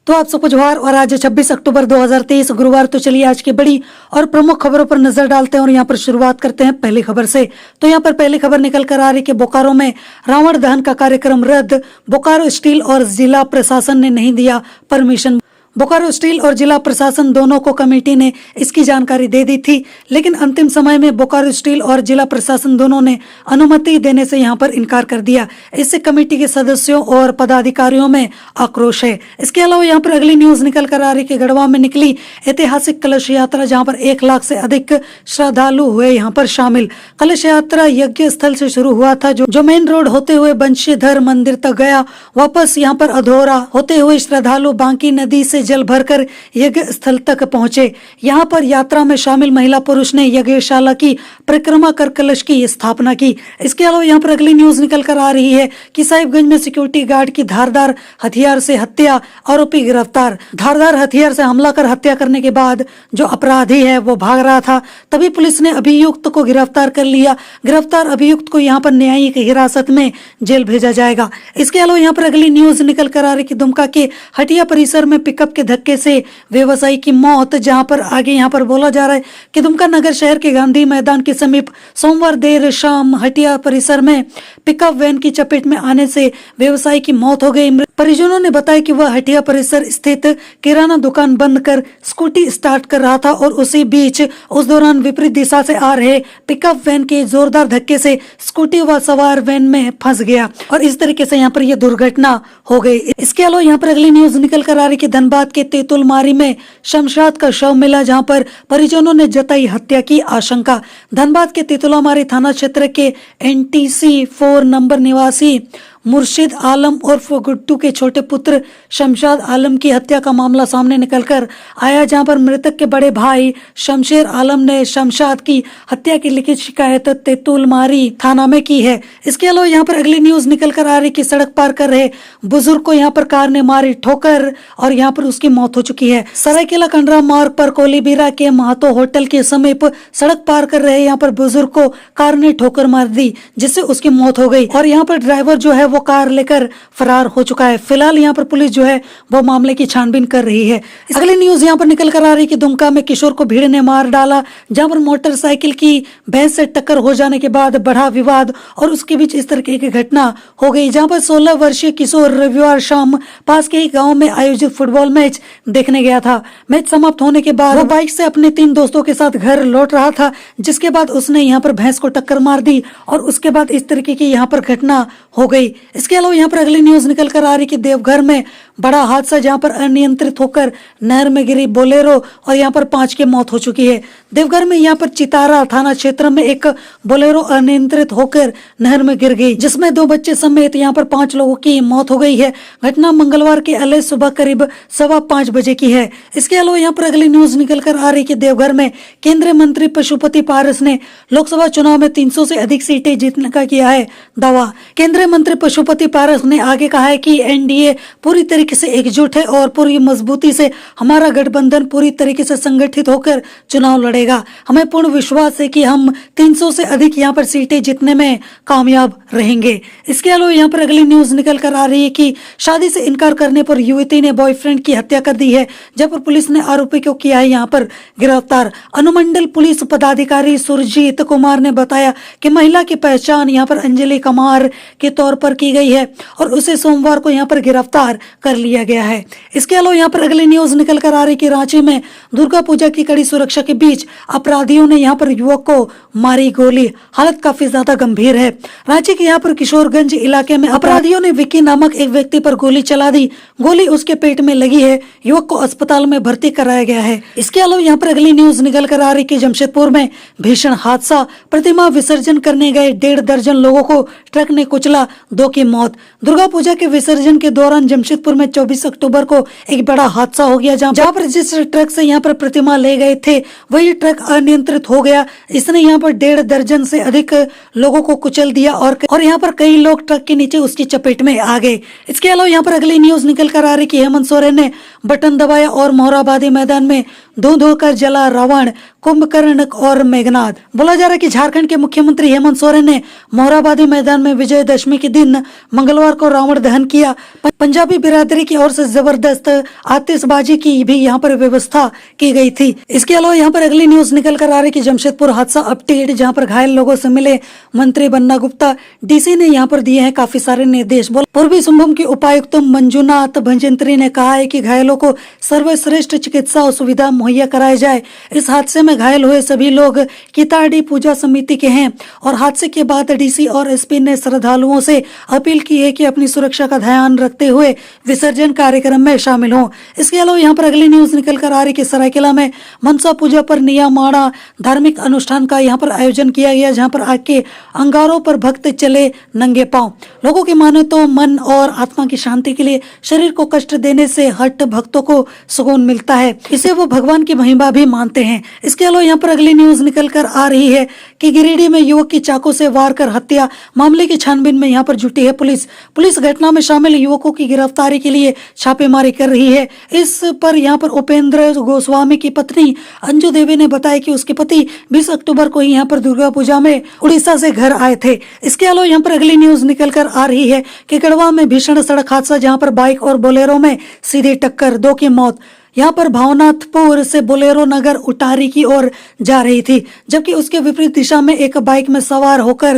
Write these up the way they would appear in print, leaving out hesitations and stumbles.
तो आप सबको जोहार। और आज 26 अक्टूबर 2023 गुरुवार। तो चलिए आज की बड़ी और प्रमुख खबरों पर नजर डालते हैं और यहाँ पर शुरुआत करते हैं पहली खबर से। तो यहाँ पर पहली खबर निकल कर आ रही कि बोकारो में रावण दहन का कार्यक्रम रद्द। बोकारो स्टील और जिला प्रशासन ने नहीं दिया परमिशन। बोकारो स्टील और जिला प्रशासन दोनों को कमेटी ने इसकी जानकारी दे दी थी, लेकिन अंतिम समय में बोकारो स्टील और जिला प्रशासन दोनों ने अनुमति देने से यहां पर इनकार कर दिया। इससे कमेटी के सदस्यों और पदाधिकारियों में आक्रोश है। इसके अलावा यहां पर अगली न्यूज निकल कर आ रही कि गढ़वा में निकली ऐतिहासिक कलश यात्रा, जहां पर 1 लाख से अधिक श्रद्धालु हुए यहां पर शामिल। कलश यात्रा यज्ञ स्थल से शुरू हुआ था, जो मेन रोड होते हुए बंशीधर मंदिर तक गया। वापस यहाँ पर अधोरा होते हुए श्रद्धालु बांकी नदी से जल भरकर यज्ञ स्थल तक पहुंचे। यहाँ पर यात्रा में शामिल महिला पुरुष ने यज्ञशाला की परिक्रमा कर कलश की स्थापना की। इसके अलावा यहाँ पर अगली न्यूज निकल कर आ रही है कि साहिबगंज में सिक्योरिटी गार्ड की धारदार हथियार से हत्या, आरोपी गिरफ्तार। धारदार हथियार से हमला कर हत्या करने के बाद जो अपराधी है वो भाग रहा था, तभी पुलिस ने अभियुक्त को गिरफ्तार कर लिया। गिरफ्तार अभियुक्त को यहाँ पर न्यायिक हिरासत में जेल भेजा जाएगा। इसके अलावा यहाँ पर अगली न्यूज निकल कर आ रही कि दुमका के हटिया परिसर में पिकअप के धक्के से व्यवसायी की मौत। जहां पर आगे यहां पर बोला जा रहा है कि दुमका नगर शहर के गांधी मैदान के समीप सोमवार देर शाम हटिया परिसर में पिकअप वैन की चपेट में आने से व्यवसायी की मौत हो गई। परिजनों ने बताया कि वह हटिया परिसर स्थित किराना दुकान बंद कर स्कूटी स्टार्ट कर रहा था और उसी बीच उस दौरान विपरीत दिशा से आ रहे पिकअप वैन के जोरदार धक्के से स्कूटी व सवार वैन में फंस गया और इस तरीके से यहाँ पर यह दुर्घटना हो गई। इसके अलावा यहाँ पर अगली न्यूज निकल कर आ रही कि धनबाद के तेतुलमारी में शमशाद का शव मिला, जहां पर परिजनों ने जताई हत्या की आशंका। धनबाद के तेतुलमारी थाना क्षेत्र के NTC 4 नंबर निवासी मुर्शिद आलम उर्फ गुड्डू के छोटे पुत्र शमशाद आलम की हत्या का मामला सामने निकलकर आया, जहां पर मृतक के बड़े भाई शमशेर आलम ने शमशाद की हत्या की लिखित शिकायत तेतुलमारी थाना में की है। इसके अलावा यहाँ पर अगली न्यूज निकल कर आ रही कि सड़क पार कर रहे बुजुर्ग को यहाँ पर कार ने मारी ठोकर और यहाँ पर उसकी मौत हो चुकी है। सरायकेला कंडरा मार्ग पर कोलीबीरा के महतो होटल के समीप सड़क पार कर रहे यहाँ पर बुजुर्ग को कार ने ठोकर मार दी, जिससे उसकी मौत हो गई और यहाँ पर ड्राइवर जो है वो कार लेकर फरार हो चुका है। फिलहाल यहाँ पर पुलिस जो है वो मामले की छानबीन कर रही है। अगली न्यूज यहाँ पर निकल कर आ रही कि दुमका में किशोर को भीड़ ने मार डाला, जहां पर मोटरसाइकिल की भैंस से टक्कर हो जाने के बाद बढ़ा विवाद और उसके बीच इस तरह की घटना हो गई, जहां पर 16 वर्षीय किशोर रविवार शाम पास के ही गाँव में आयोजित फुटबॉल मैच देखने गया था। मैच समाप्त होने के बाद वो बाइक से अपने 3 दोस्तों के साथ घर लौट रहा था, जिसके बाद उसने यहाँ पर भैंस को टक्कर मार दी और उसके बाद इस तरीके की यहाँ पर घटना हो गई। इसके अलावा यहाँ पर अगली न्यूज निकल कर आ रही कि देवघर में बड़ा हादसा, जहां पर अनियंत्रित होकर नहर में गिरी बोलेरो और यहाँ पर 5 की मौत हो चुकी है। देवघर में यहाँ पर चितारा थाना क्षेत्र में एक बोलेरो अनियंत्रित होकर नहर में गिर गई, जिसमें 2 बच्चे समेत यहाँ पर 5 लोगों की मौत हो गई है। घटना मंगलवार के अलग सुबह करीब 5:15 बजे की है। इसके अलावा यहाँ पर अगली न्यूज निकल कर आ रही कि देवघर में केंद्रीय मंत्री पशुपति पारस ने लोकसभा चुनाव में 300 से अधिक सीटें जीतने का किया है दावा। केंद्रीय मंत्री पशुपति पारस ने आगे कहा है कि NDA पूरी तरीके से एकजुट है और पूरी मजबूती से हमारा गठबंधन पूरी तरीके से संगठित होकर चुनाव लड़ेगा। हमें पूर्ण विश्वास है कि हम 300 से अधिक यहाँ पर सीटें जीतने में कामयाब रहेंगे। इसके अलावा यहाँ पर अगली न्यूज निकल कर आ रही है कि शादी से इनकार करने पर युवती ने बॉयफ्रेंड की हत्या कर दी है, जब पर पुलिस ने आरोपी को किया है यहाँ पर गिरफ्तार। अनुमंडल पुलिस पदाधिकारी सुरजीत कुमार ने बताया कि महिला की पहचान यहाँ पर अंजलि कुमार के तौर पर की गई है और उसे सोमवार को यहाँ पर गिरफ्तार कर लिया गया है। इसके अलावा यहाँ पर अगली न्यूज निकल कर आ रही कि रांची में दुर्गा पूजा की कड़ी सुरक्षा के बीच अपराधियों ने यहाँ पर युवक को मारी गोली। हालत काफी ज्यादा गंभीर है। रांची के यहाँ पर किशोरगंज इलाके में अपराधियों ने विक्की नामक एक व्यक्ति पर गोली चला दी। गोली उसके पेट में लगी है। युवक को अस्पताल में भर्ती कराया गया है। इसके अलावा यहाँ पर अगली न्यूज निकल कर आ रही कि जमशेदपुर में भीषण हादसा, प्रतिमा विसर्जन करने गए 1.5 दर्जन लोगों को ट्रक ने कुचला, 2 की मौत। दुर्गा पूजा के विसर्जन के दौरान जमशेदपुर में 24 अक्टूबर को एक बड़ा हादसा हो गया, जहां पर जिस ट्रक से यहाँ पर प्रतिमा ले गए थे वही ट्रक अनियंत्रित हो गया। इसने यहाँ पर 1.5 दर्जन से अधिक लोगों को कुचल दिया और यहाँ पर कई लोग ट्रक के नीचे उसकी चपेट में आ गए। इसके अलावा यहाँ पर अगली न्यूज निकल कर आ रही कि हेमंत सोरेन ने बटन दबाया और मोरहाबादी मैदान में धो धोकर जला रावण, कुंभकर्ण और मेघनाद। बोला जा रहा है कि झारखंड के मुख्यमंत्री हेमंत सोरेन ने मोरहाबादी मैदान में विजयदशमी के दिन मंगलवार को रावण दहन किया। पंजाबी बिरादरी की ओर से जबरदस्त आतिशबाजी की भी यहाँ पर व्यवस्था की गई थी। इसके अलावा यहाँ पर अगली न्यूज निकल कर आ रही है कि जमशेदपुर हादसा अपडेट, जहाँ पर घायल लोगों से मिले मंत्री बन्ना गुप्ता। डीसी ने यहाँ पर दिए हैं काफी सारे निर्देश। पूर्वी सिंहभूम के उपायुक्त मंजुनाथ भंजंत्री ने कहा है कि घायलों को सर्वश्रेष्ठ चिकित्सा सुविधा मुहैया कराई जाए। इस हादसे में घायल हुए सभी लोग किताड़ी पूजा समिति के हैं और हादसे के बाद डीसी और एसपी ने श्रद्धालुओं से अपील की है कि अपनी सुरक्षा का ध्यान रखते हुए विसर्जन कार्यक्रम में शामिल हों। इसके अलावा यहाँ पर अगली न्यूज निकल कर आ रही कि सरायकेला में मनसा पूजा पर नियामाड़ा धार्मिक अनुष्ठान का यहाँ पर आयोजन किया गया, जहाँ पर आग के अंगारों पर भक्त चले नंगे पांव। लोगों की माने तो मन और आत्मा की शांति के लिए शरीर को कष्ट देने से हट भक्तों को सुकून मिलता है, इसे वो भगवान की महिमा भी मानते हैं। इसके अलावा यहाँ पर अगली न्यूज निकल कर आ रही है कि गिरिडीह में युवक की चाकू से वार कर हत्या, मामले की छानबीन में यहाँ पर जुटी है पुलिस घटना में शामिल युवकों की गिरफ्तारी के लिए छापेमारी कर रही है। इस पर यहाँ पर उपेंद्र गोस्वामी की पत्नी अंजू देवी ने बताया कि उसके पति 20 अक्टूबर को ही यहाँ पर दुर्गा पूजा में उड़ीसा से घर आए थे। इसके अलावा यहाँ पर अगली न्यूज निकल कर आ रही है कि गढ़वा में भीषण सड़क हादसा, जहाँ पर बाइक और बोलेरो में सीधी टक्कर, 2 की मौत। यहाँ पर भावनाथपुर से बोलेरो नगर उटारी की ओर जा रही थी, जबकि उसके विपरीत दिशा में एक बाइक में सवार होकर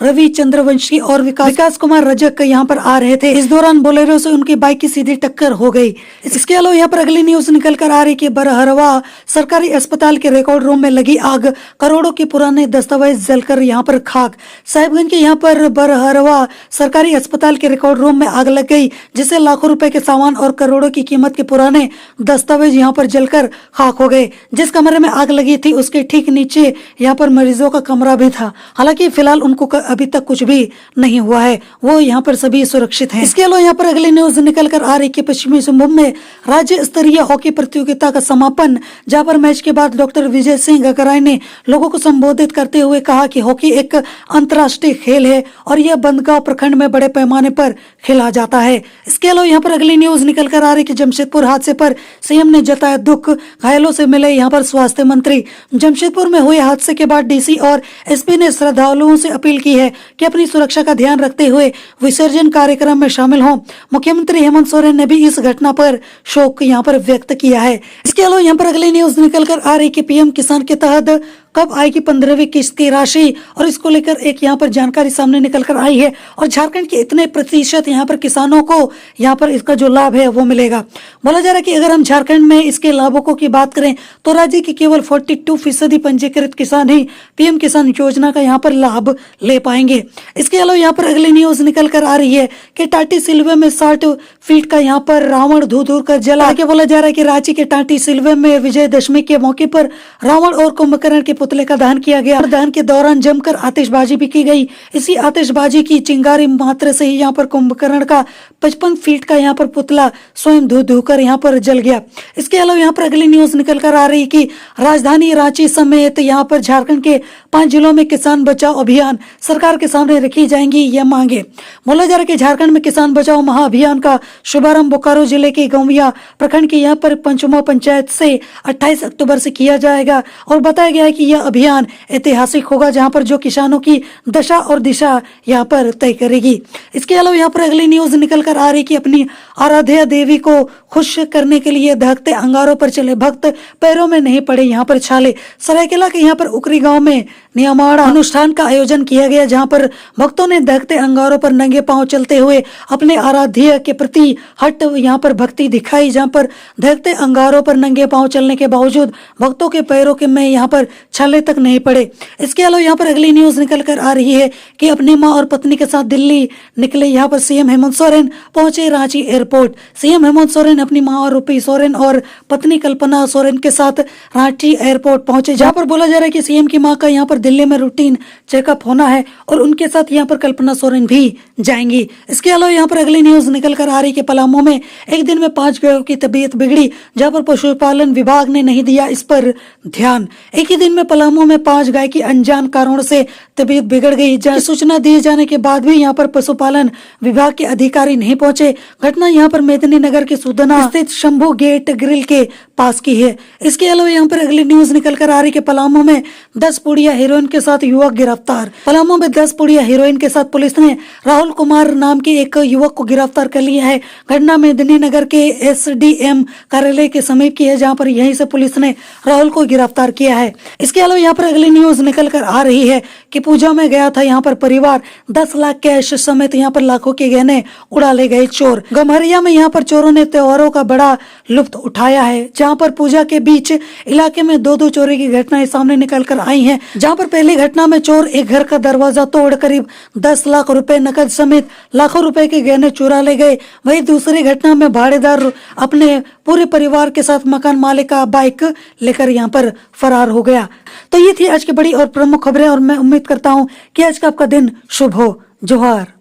रवि चंद्रवंशी और विकास कुमार रजक यहाँ पर आ रहे थे। इस दौरान बोलेरो से उनकी बाइक की सीधी टक्कर हो गई। इसके अलावा यहाँ पर अगली न्यूज निकल कर आ रही कि बरहरवा सरकारी अस्पताल के रिकॉर्ड रूम में लगी आग, करोड़ों के पुराने दस्तावेज जलकर यहाँ पर खाक। साहिबगंज के यहाँ पर बरहरवा सरकारी अस्पताल के रिकॉर्ड रूम में आग लग गई, जिससे लाखों रुपए के सामान और करोड़ों की कीमत के पुराने दस्तावेज यहाँ पर जलकर खाक हो गए। जिस कमरे में आग लगी थी उसके ठीक नीचे यहाँ पर मरीजों का कमरा भी था। हालांकि फिलहाल उनको अभी तक कुछ भी नहीं हुआ है, वो यहाँ पर सभी सुरक्षित हैं। इसके अलावा यहाँ पर अगली न्यूज निकल कर आ रही कि पश्चिमी सिंहभूम में राज्य स्तरीय हॉकी प्रतियोगिता का समापन, जहाँ पर मैच के बाद डॉक्टर विजय सिंह गगराई ने लोगों को संबोधित करते हुए कहा कि हॉकी एक अंतर्राष्ट्रीय खेल है और यह बंदगांव प्रखंड में बड़े पैमाने पर खेला जाता है। इसके अलावा यहाँ पर अगली न्यूज निकल कर आ रही कि जमशेदपुर हादसे पर सीएम ने जताया दुख, घायलों से मिले यहाँ पर स्वास्थ्य मंत्री। जमशेदपुर में हुए हादसे के बाद डीसी और एसपी ने श्रद्धालुओं से अपील की है कि अपनी सुरक्षा का ध्यान रखते हुए विसर्जन कार्यक्रम में शामिल हों। मुख्यमंत्री हेमंत सोरेन ने भी इस घटना पर शोक यहाँ पर व्यक्त किया है। इसके अलावा यहाँ पर अगली न्यूज निकल कर आ रही कि पीएम किसान के तहत कब आएगी 15वीं किस्त की राशि, और इसको लेकर एक यहाँ पर जानकारी सामने निकल कर आई है और झारखंड के इतने प्रतिशत यहाँ पर किसानों को यहाँ पर इसका जो लाभ है वो मिलेगा। बोला जा रहा है कि अगर हम झारखंड में इसके लाभुकों की बात करें तो राज्य के केवल 42% पंजीकृत किसान ही पीएम किसान योजना का यहाँ पर लाभ ले पाएंगे। इसके अलावा यहाँ पर अगली न्यूज निकल कर आ रही है कि टाटी सिलवे में 60 फीट का यहाँ पर रावण धू धू कर जला। बोला जा रहा है कि रांची के टाटी सिलवे में विजयदशमी के मौके पर रावण और कुंभकर्ण के पुतले का दहन किया गया। दहन के दौरान जमकर आतिशबाजी भी की गई। इसी आतिशबाजी की चिंगारी मात्र से ही यहाँ पर कुंभकर्ण का 55 फीट का यहाँ पर पुतला स्वयं धू धू कर यहाँ पर जल गया। इसके अलावा यहाँ पर अगली न्यूज निकल कर आ रही कि राजधानी रांची समेत यहाँ पर झारखंड के 5 जिलों में किसान बचाओ अभियान सरकार के सामने रखी जाएंगी यह मांगे। बोला जा रहा है कि झारखंड में किसान बचाओ महाअभियान का शुभारंभ बोकारो जिले के गौविया प्रखंड के यहाँ पर पंचमो पंचायत से 28 अक्टूबर से किया जाएगा और बताया गया है कि यह अभियान ऐतिहासिक होगा, जहां पर जो किसानों की दशा और दिशा यहां पर तय करेगी। इसके अलावा यहां पर अगली न्यूज निकल कर आ रही कि अपनी आराध्या देवी को खुश करने के लिए दहकते अंगारों पर चले भक्त, पैरों में नहीं पड़े यहाँ पर छाले। सरायकेला के यहाँ पर उकरी गांव में नियामाड़ा अनुष्ठान का आयोजन किया गया, जहां पर भक्तों ने दहकते अंगारों पर नंगे पांव चलते हुए अपने आराध्य के प्रति हट यहाँ पर भक्ति दिखाई। जहां पर दहकते अंगारों पर नंगे पांव चलने के बावजूद भक्तों के पैरों के में यहाँ पर छाले तक नहीं पड़े। इसके अलावा यहाँ पर अगली न्यूज निकल कर आ रही है कि अपनी मां और पत्नी के साथ दिल्ली निकले यहाँ पर सीएम हेमंत सोरेन पहुंचे रांची एयरपोर्ट। सीएम हेमंत सोरेन अपनी मां और रूपी सोरेन और पत्नी कल्पना सोरेन के साथ रांची एयरपोर्ट पहुंचे, जहां पर बोला जा रहा है कि सीएम की मां का यहाँ पर दिल्ली में रूटीन चेकअप होना है और उनके साथ यहाँ पर कल्पना सोरेन भी जाएंगी। इसके अलावा यहाँ पर अगली न्यूज निकल कर आ रही है कि पलामू में एक दिन में 5 गायों की तबीयत बिगड़ी, जहाँ पर पशुपालन विभाग ने नहीं दिया इस पर ध्यान। एक ही दिन में पलामू में 5 गाय की अनजान कारणों से तबीयत बिगड़ गई, जहां सूचना दिए जाने के बाद भी यहाँ पर पशुपालन विभाग के अधिकारी नहीं पहुंचे। घटना यहाँ पर मेदिनी नगर के सुदना स्थित शंभू गेट गेट ग्रिल के पास की है। इसके अलावा यहाँ पर अगली न्यूज निकल कर आ रही कि पलामू में 10 पुड़िया हीरोइन के साथ युवक गिरफ्तार। पलामू में 10 पुड़िया हीरोइन के साथ पुलिस ने राहुल कुमार नाम के एक युवक को गिरफ्तार कर लिया है। घटना मेदिनी नगर के SDM कार्यालय के समीप की है, जहां पर यहीं से पुलिस ने राहुल को गिरफ्तार किया है। इसके अलावा यहाँ पर अगली न्यूज निकल कर आ रही है कि पूजा में गया था यहाँ पर परिवार, 10 लाख कैश समेत यहाँ पर लाखों के गहने उड़ा ले गए चोर। गम्हरिया में यहाँ पर चोरों ने त्योहारों का बड़ा लुत्फ उठाया है, जहाँ पर पूजा के बीच इलाके में दो चोरी की घटनाएं सामने निकल कर आई हैं। जहाँ पर पहली घटना में चोर एक घर का दरवाजा तोड़ करीब 10 लाख रुपए नकद समेत लाखों रुपए के गहने चुरा ले गए। वहीं दूसरी घटना में भाड़ेदार अपने पूरे परिवार के साथ मकान मालिक का बाइक लेकर यहाँ पर फरार हो गया। तो ये थी आज की बड़ी और प्रमुख खबरें और मैं उम्मीद करता हूँ कि आज का आपका दिन शुभ हो। जोहार।